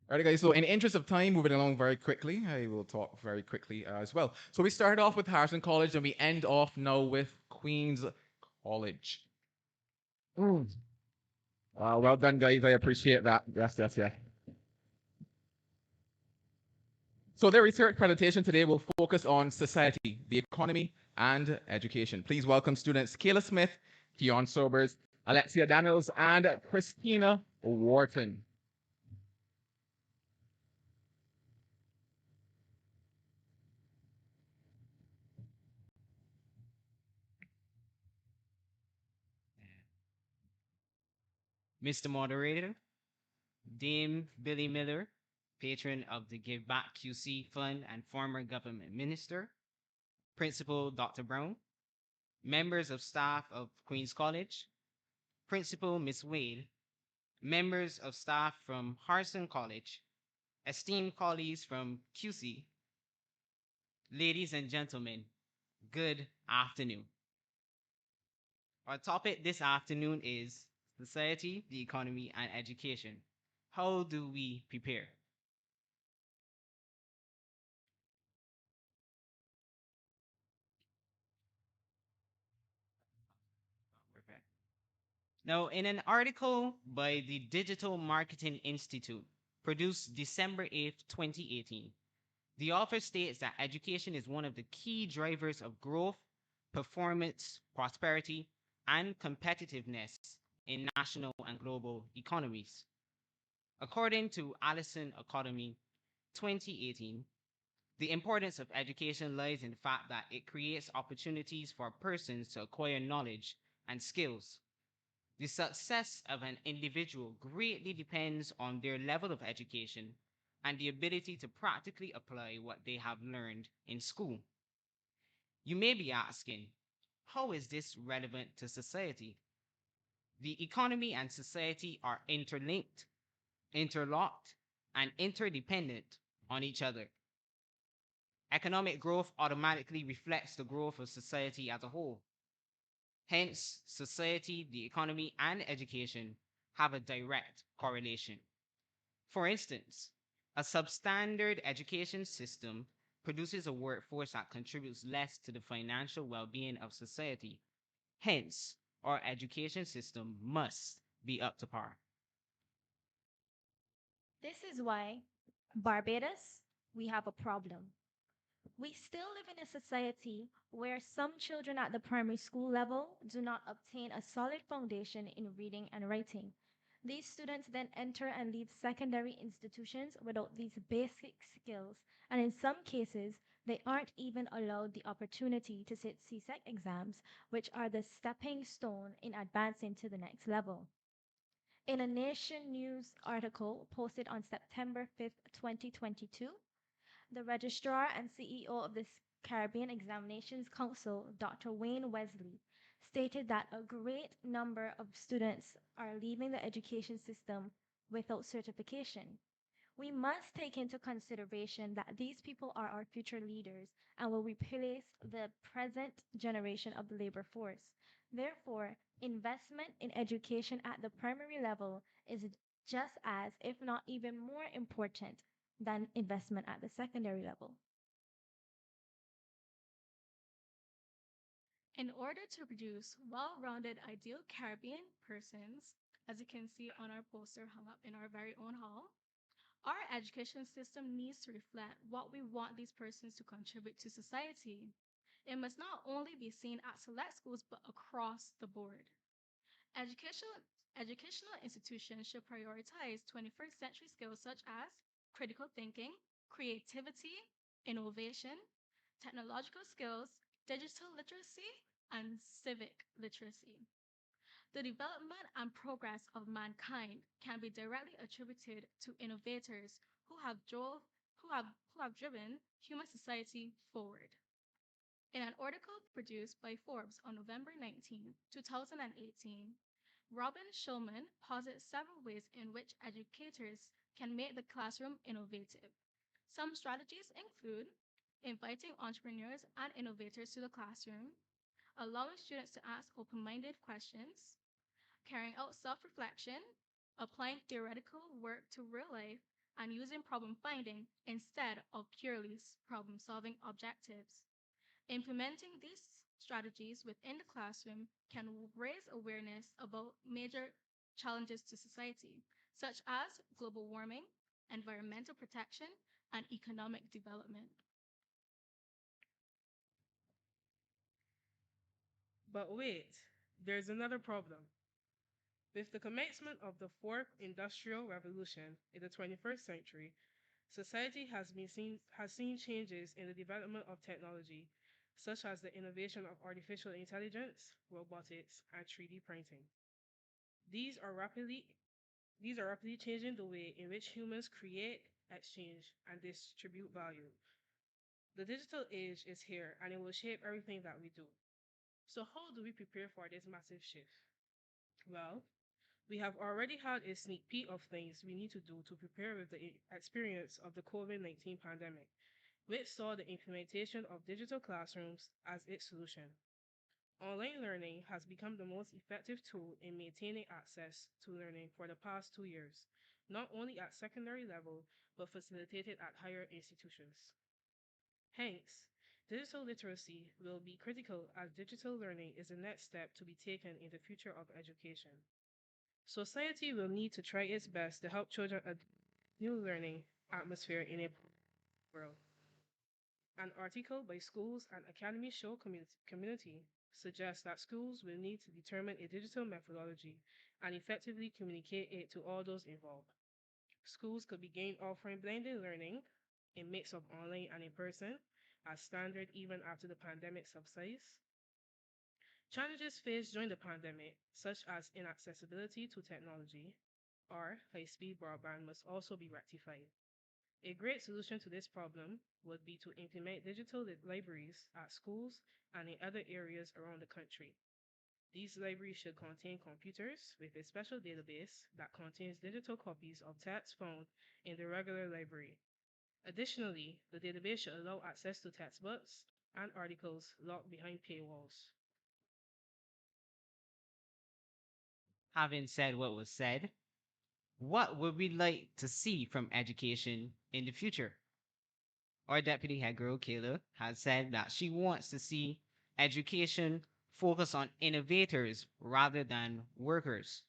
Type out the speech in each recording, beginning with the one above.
All right, guys. So, in the interest of time, moving along very quickly, I will talk very quickly as well. So, we started off with Harrison College, and we end off now with Queen's College. Mm. Well done, guys. I appreciate that. Yes, yes, yes. So, their research presentation today will focus on society, the economy, and education. Please welcome students Kayla Smith, Keon Sobers, Alexia Daniels, and Christina Wharton. Mr. Moderator, Dame Billy Miller, patron of the Give Back QC Fund and former government minister, Principal Dr. Brown, members of staff of Queen's College, Principal Miss Wade, members of staff from Harrison College, esteemed colleagues from QC, ladies and gentlemen, good afternoon. Our topic this afternoon is society, the economy, and education. How do we prepare? Prepare. Now, in an article by the Digital Marketing Institute, produced December 8th, 2018, the author states that education is one of the key drivers of growth, performance, prosperity, and competitiveness in national and global economies. According to Allison Economy 2018, the importance of education lies in the fact that it creates opportunities for persons to acquire knowledge and skills. The success of an individual greatly depends on their level of education and the ability to practically apply what they have learned in school. You may be asking, how is this relevant to society? The economy and society are interlinked, interlocked, and interdependent on each other. Economic growth automatically reflects the growth of society as a whole. Hence, society, the economy, and education have a direct correlation. For instance, a substandard education system produces a workforce that contributes less to the financial well being of society. Hence, our education system must be up to par. This is why, Barbados, we have a problem. We still live in a society where some children at the primary school level do not obtain a solid foundation in reading and writing. These students then enter and leave secondary institutions without these basic skills, and in some cases, they aren't even allowed the opportunity to sit CSEC exams, which are the stepping stone in advancing to the next level. In a Nation News article posted on September 5th, 2022, the Registrar and CEO of the Caribbean Examinations Council, Dr. Wayne Wesley, stated that a great number of students are leaving the education system without certification. We must take into consideration that these people are our future leaders and will replace the present generation of the labor force. Therefore, investment in education at the primary level is just as, if not even more important than investment at the secondary level. In order to produce well-rounded ideal Caribbean persons, as you can see on our poster hung up in our very own hall, our education system needs to reflect what we want these persons to contribute to society. It must not only be seen at select schools but across the board. Educational, educational institutions should prioritize 21st century skills such as critical thinking, creativity, innovation, technological skills, digital literacy, and civic literacy. The development and progress of mankind can be directly attributed to innovators who have drove who have driven human society forward. In an article produced by Forbes on November 19, 2018, Robin Schulman posits several ways in which educators can make the classroom innovative. Some strategies include inviting entrepreneurs and innovators to the classroom, allowing students to ask open minded questions, carrying out self reflection, applying theoretical work to real life, and using problem finding instead of purely problem solving objectives. Implementing these strategies within the classroom can raise awareness about major challenges to society, such as global warming, environmental protection, and economic development. But wait, there's another problem. With the commencement of the fourth industrial revolution in the 21st century, society has seen changes in the development of technology, such as the innovation of artificial intelligence, robotics, and 3D printing. These are rapidly these are rapidly changing the way in which humans create, exchange, and distribute value. The digital age is here and it will shape everything that we do. So how do we prepare for this massive shift? Well, we have already had a sneak peek of things we need to do to prepare with the experience of the COVID-19 pandemic, which saw the implementation of digital classrooms as its solution. Online learning has become the most effective tool in maintaining access to learning for the past 2 years, not only at secondary level, but facilitated at higher institutions. Hence, digital literacy will be critical as digital learning is the next step to be taken in the future of education. Society will need to try its best to help children adapt to new learning atmosphere in a world. An article by Schools and Academy Show Community suggests that schools will need to determine a digital methodology and effectively communicate it to all those involved. Schools could begin offering blended learning, a mix of online and in person, as standard even after the pandemic subsides. Challenges faced during the pandemic, such as inaccessibility to technology or high speed broadband, must also be rectified. A great solution to this problem would be to implement digital libraries at schools and in other areas around the country. These libraries should contain computers with a special database that contains digital copies of texts found in the regular library. Additionally, the database should allow access to textbooks and articles locked behind paywalls. Having said what was said, what would we like to see from education in the future? Our deputy head girl, Kayla, has said that she wants to see education focus on innovators rather than workers.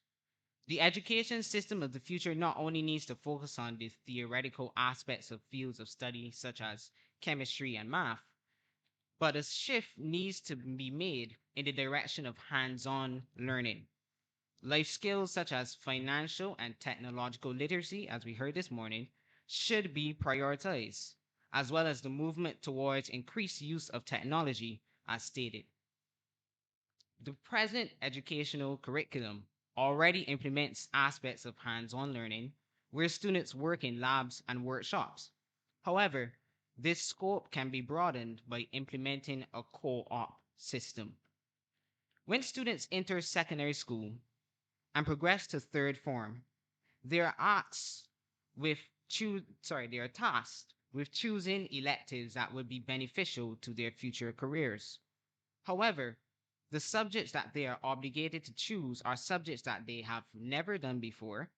The education system of the future not only needs to focus on the theoretical aspects of fields of study such as chemistry and math, but a shift needs to be made in the direction of hands on learning. Life skills such as financial and technological literacy, as we heard this morning, should be prioritized, as well as the movement towards increased use of technology, as stated. The present educational curriculum already implements aspects of hands on learning where students work in labs and workshops. However, this scope can be broadened by implementing a co op system. When students enter secondary school and progress to third form, they are asked with they are tasked with choosing electives that would be beneficial to their future careers. However, the subjects that they are obligated to choose are subjects that they have never done before,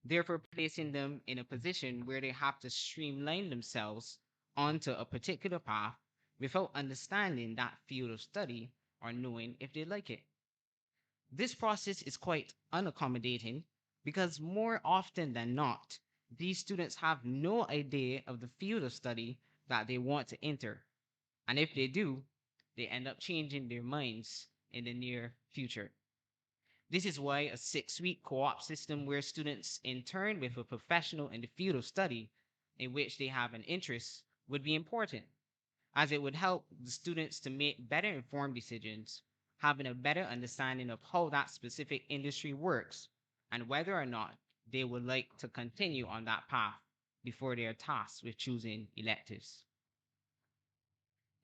therefore placing them in a position where they have to streamline themselves onto a particular path without understanding that field of study or knowing if they like it. This process is quite unaccommodating because more often than not, these students have no idea of the field of study that they want to enter. And if they do, they end up changing their minds in the near future. This is why a 6 week co op system where students intern with a professional in the field of study in which they have an interest would be important, as it would help the students to make better informed decisions, having a better understanding of how that specific industry works and whether or not they would like to continue on that path before they are tasked with choosing electives.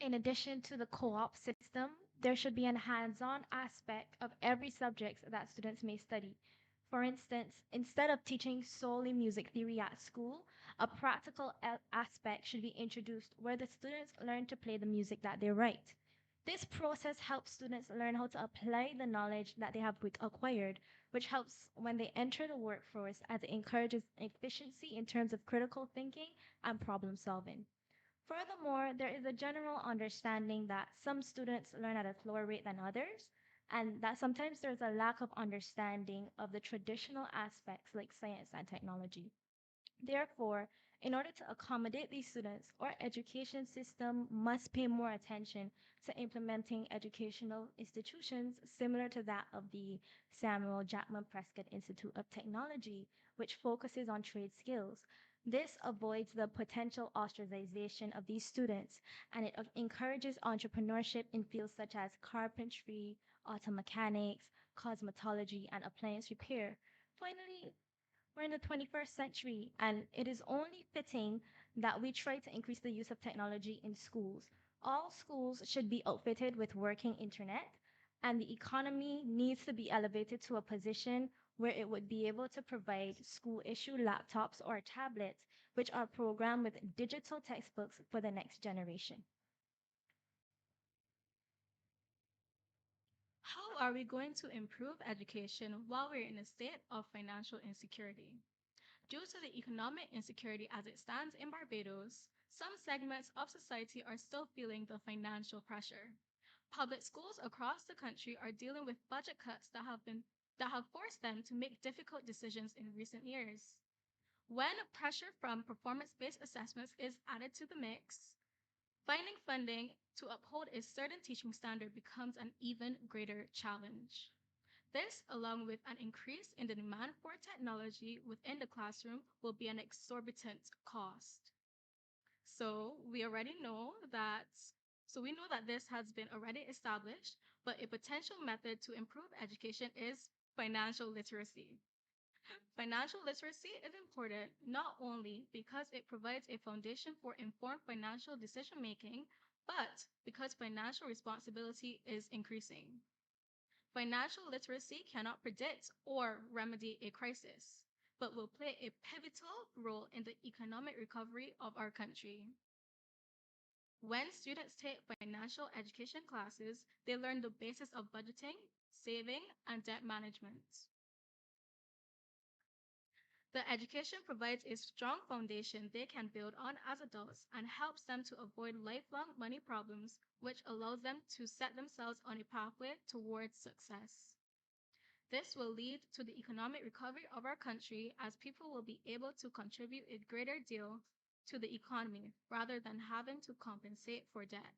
In addition to the co op system, there should be a hands on aspect of every subject that students may study. For instance, instead of teaching solely music theory at school, a practical aspect should be introduced where the students learn to play the music that they write. This process helps students learn how to apply the knowledge that they have acquired, which helps when they enter the workforce as it encourages efficiency in terms of critical thinking and problem solving. Furthermore, there is a general understanding that some students learn at a slower rate than others, and that sometimes there's a lack of understanding of the traditional aspects like science and technology. Therefore, in order to accommodate these students, our education system must pay more attention to implementing educational institutions similar to that of the Samuel Jackman Prescott Institute of Technology, which focuses on trade skills. This avoids the potential ostracization of these students and it encourages entrepreneurship in fields such as carpentry, auto mechanics, cosmetology, and appliance repair. Finally, we're in the 21st century, and it is only fitting that we try to increase the use of technology in schools. All schools should be outfitted with working internet, and the economy needs to be elevated to a position where it would be able to provide school issue laptops or tablets, which are programmed with digital textbooks for the next generation. How are we going to improve education while we're in a state of financial insecurity? Due to the economic insecurity as it stands in Barbados, some segments of society are still feeling the financial pressure. Public schools across the country are dealing with budget cuts that have forced them to make difficult decisions in recent years. When pressure from performance-based assessments is added to the mix, finding funding to uphold a certain teaching standard becomes an even greater challenge. This, along with an increase in the demand for technology within the classroom, will be an exorbitant cost. So we already know that, so we know that this has been already established, but a potential method to improve education is financial literacy. Financial literacy is important not only because it provides a foundation for informed financial decision making, but because financial responsibility is increasing. Financial literacy cannot predict or remedy a crisis, but will play a pivotal role in the economic recovery of our country. When students take financial education classes, they learn the basis of budgeting, saving, and debt management. The education provides a strong foundation they can build on as adults and helps them to avoid lifelong money problems, which allows them to set themselves on a pathway towards success. This will lead to the economic recovery of our country as people will be able to contribute a greater deal to the economy rather than having to compensate for debt.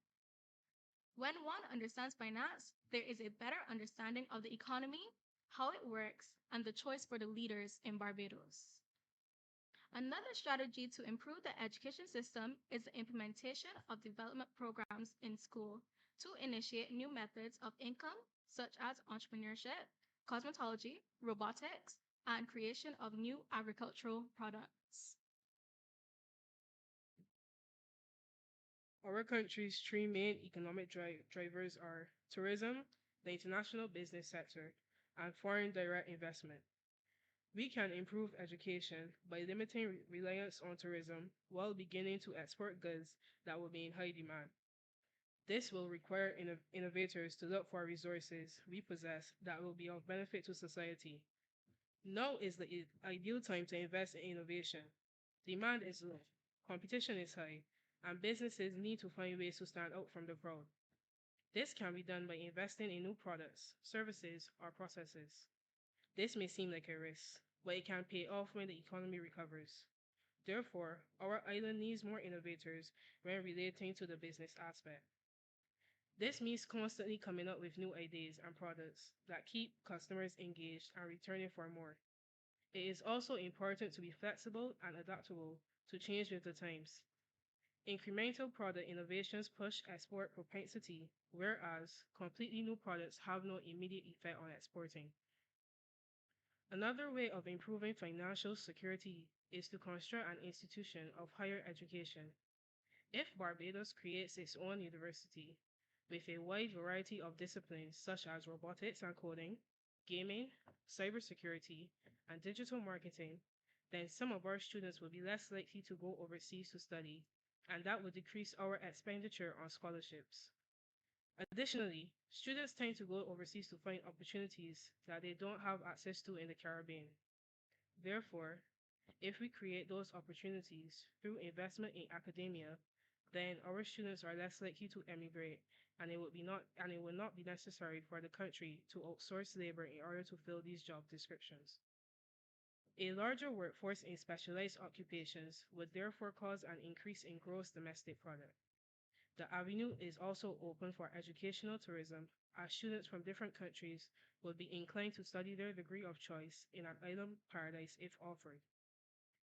When one understands finance, there is a better understanding of the economy, how it works, and the choice for the leaders in Barbados. Another strategy to improve the education system is the implementation of development programs in school to initiate new methods of income, such as entrepreneurship, cosmetology, robotics, and creation of new agricultural products. Our country's three main economic drivers are tourism, the international business sector, and foreign direct investment. We can improve education by limiting reliance on tourism while beginning to export goods that will be in high demand. This will require innovators to look for resources we possess that will be of benefit to society. Now is the ideal time to invest in innovation. Demand is low, competition is high, and businesses need to find ways to stand out from the crowd. This can be done by investing in new products, services, or processes. This may seem like a risk, but it can pay off when the economy recovers. Therefore, our island needs more innovators when relating to the business aspect. This means constantly coming up with new ideas and products that keep customers engaged and returning for more. It is also important to be flexible and adaptable to change with the times. Incremental product innovations push export propensity, whereas completely new products have no immediate effect on exporting. Another way of improving financial security is to construct an institution of higher education. If Barbados creates its own university with a wide variety of disciplines such as robotics and coding, gaming, cybersecurity, and digital marketing, then some of our students will be less likely to go overseas to study, and that would decrease our expenditure on scholarships. Additionally, students tend to go overseas to find opportunities that they don't have access to in the Caribbean. Therefore, if we create those opportunities through investment in academia, then our students are less likely to emigrate, and it will not be necessary for the country to outsource labor in order to fill these job descriptions. A larger workforce in specialized occupations would therefore cause an increase in gross domestic product. The avenue is also open for educational tourism, as students from different countries would be inclined to study their degree of choice in an island paradise if offered.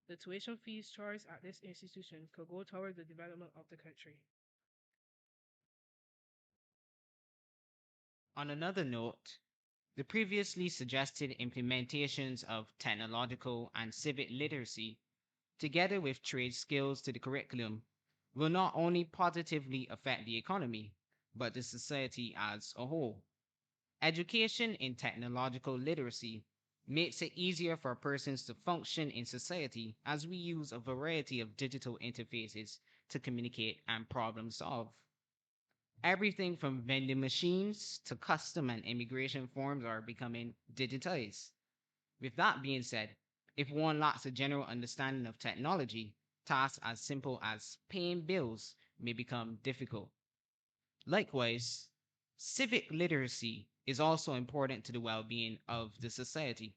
The tuition fees charged at this institution could go toward the development of the country. On another note, the previously suggested implementations of technological and civic literacy, together with trade skills to the curriculum, will not only positively affect the economy, but the society as a whole. Education in technological literacy makes it easier for persons to function in society as we use a variety of digital interfaces to communicate and problem solve. Everything from vending machines to custom and immigration forms are becoming digitized. With that being said, if one lacks a general understanding of technology, tasks as simple as paying bills may become difficult. Likewise, civic literacy is also important to the well being of the society.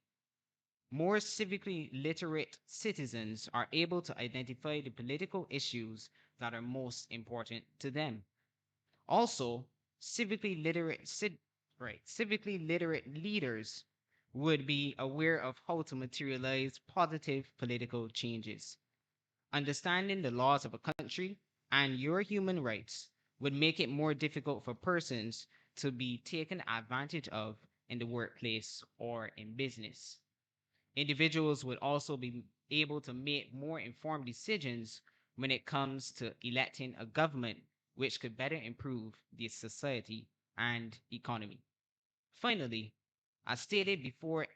More civically literate citizens are able to identify the political issues that are most important to them. Also, civically literate leaders would be aware of how to materialize positive political changes. Understanding the laws of a country and your human rights would make it more difficult for persons to be taken advantage of in the workplace or in business. Individuals would also be able to make more informed decisions when it comes to electing a government which could better improve the society and economy. Finally, as stated before,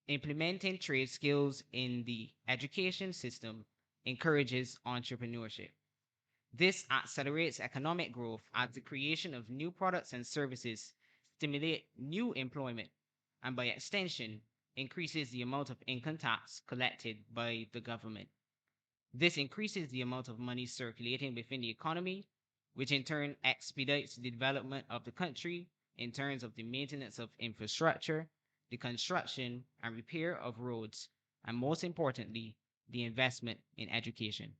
implementing trade skills in the education system encourages entrepreneurship. This accelerates economic growth as the creation of new products and services stimulate new employment and by extension increases the amount of income tax collected by the government. This increases the amount of money circulating within the economy, which in turn expedites the development of the country in terms of the maintenance of infrastructure, the construction and repair of roads, and most importantly, the investment in education.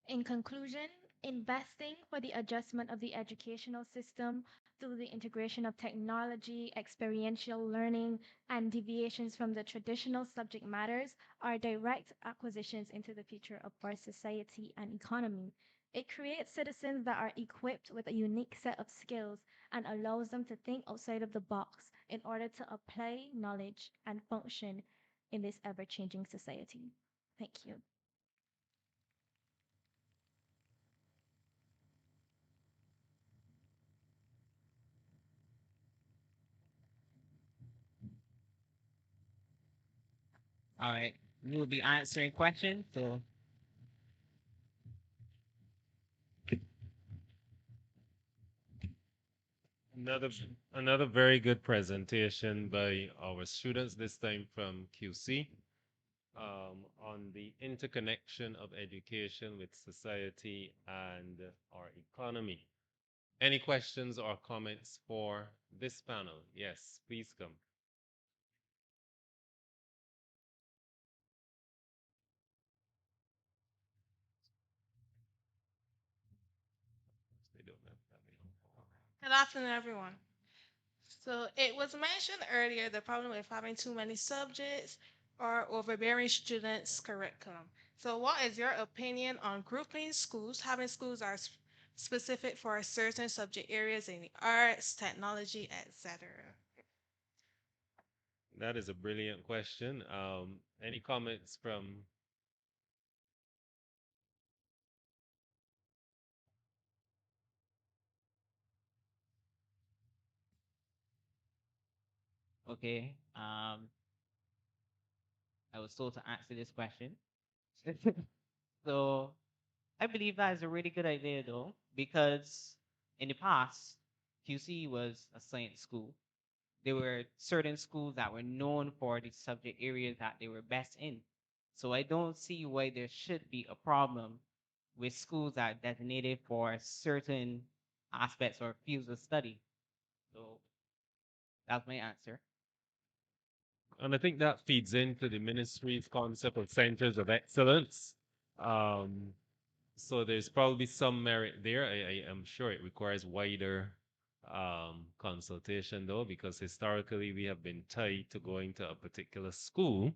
In conclusion, investing for the adjustment of the educational system through the integration of technology, experiential learning, and deviations from the traditional subject matters are direct acquisitions into the future of our society and economy. It creates citizens that are equipped with a unique set of skills and allows them to think outside of the box in order to apply knowledge and function in this ever changing society. Thank you. All right, we will be answering questions. So, Another another very good presentation by our students, this time from QC, on the interconnection of education with society and our economy. Any questions or comments for this panel? Yes, please come. They don't have that. Good afternoon, everyone. So it was mentioned earlier the problem with having too many subjects or overbearing students' curriculum. So what is your opinion on grouping schools, having schools that are specific for certain subject areas in the arts, technology, etc.? That is a brilliant question. Any comments from? okay, I was told to answer this question. So, I believe that is a really good idea, though, because In the past, QC was a science school. There were certain schools that were known for the subject areas that they were best in. So I don't see why there should be a problem with schools that are designated for certain aspects or fields of study. So that's my answer. And I think that feeds into the ministry's concept of centers of excellence. Um, so there's probably some merit there. I am sure it requires wider consultation though, because historically we have been tied to going to a particular school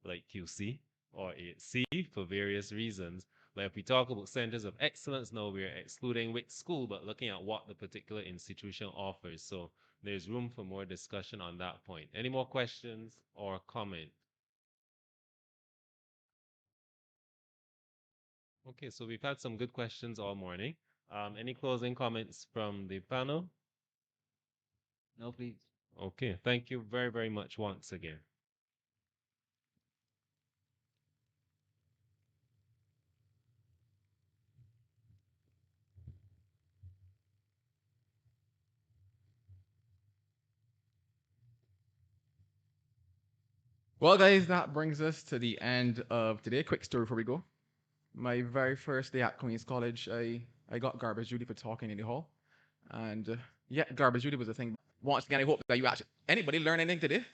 like QC or AC for various reasons. But if we talk about centers of excellence, now we're excluding which school, but looking at what the particular institution offers. So there's room for more discussion on that point. Any more questions or comment? Okay, so we've had some good questions all morning. Any closing comments from the panel? No, please. Okay, thank you very, very much once again. Well, guys, that brings us to the end of today. Quick story before we go. My very first day at Queen's College, I got garbage duty for talking in the hall. And yeah, garbage duty was a thing. Once again, I hope that you actually, anybody learn anything today?